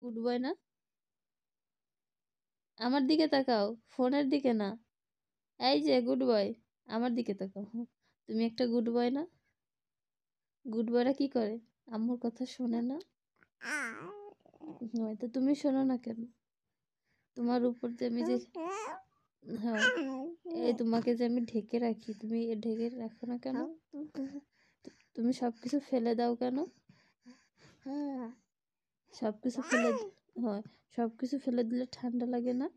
Good boy না? আমার দিকে তাকাও, ফোনের দিকে না। এই যে গুড বয়, আমার দিকে তাকাও। তুমি একটা গুড বয় না? গুড বয়রা কি করে? আম্মুর কথা শোনে না? তো তুমি শোনো না কেন? তোমার উপর যে আমি যে হ্যাঁ, এই তোমাকে যে আমি ঢেকে রাখি, তুমি ঢেকে রাখো না কেন? তুমি সবকিছু ফেলে দাও কেন? সবকিছু ফেলে হয়, সবকিছু ফেলে দিলে ঠান্ডা লাগে না?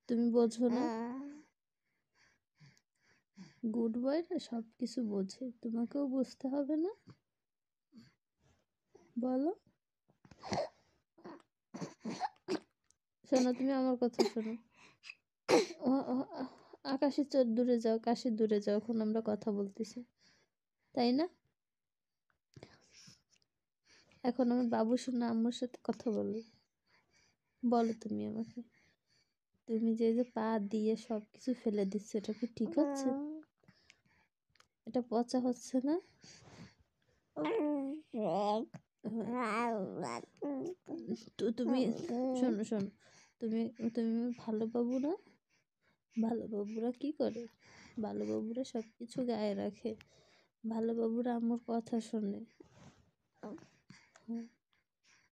তুমি বোঝো না? গুড বয়রা সব কিছু বোঝে, তোমাকেও বুঝতে হবে না? বলো। শোনো, তুমি আমার কথা শোনো। আকাশে দূরে যাও, কাশি দূরে যাও, এখন আমরা কথা বলতেছি, তাই না? এখন আমার বাবু শোনা আম্মুর সাথে কথা বলো। বলো তুমি আমাকে, তুমি যে যে পা দিয়ে সব কিছু ফেলে দিচ্ছ, এটা কি ঠিক হচ্ছে? এটা পচা হচ্ছে না? তো তুমি শোনো শোনো, তুমি তুমি ভালো বাবু না? ভালো বাবুরা কি করে? ভালো বাবুরা সব কিছু গায়ে রাখে, ভালো বাবুরা আম্মুর কথা শোনে।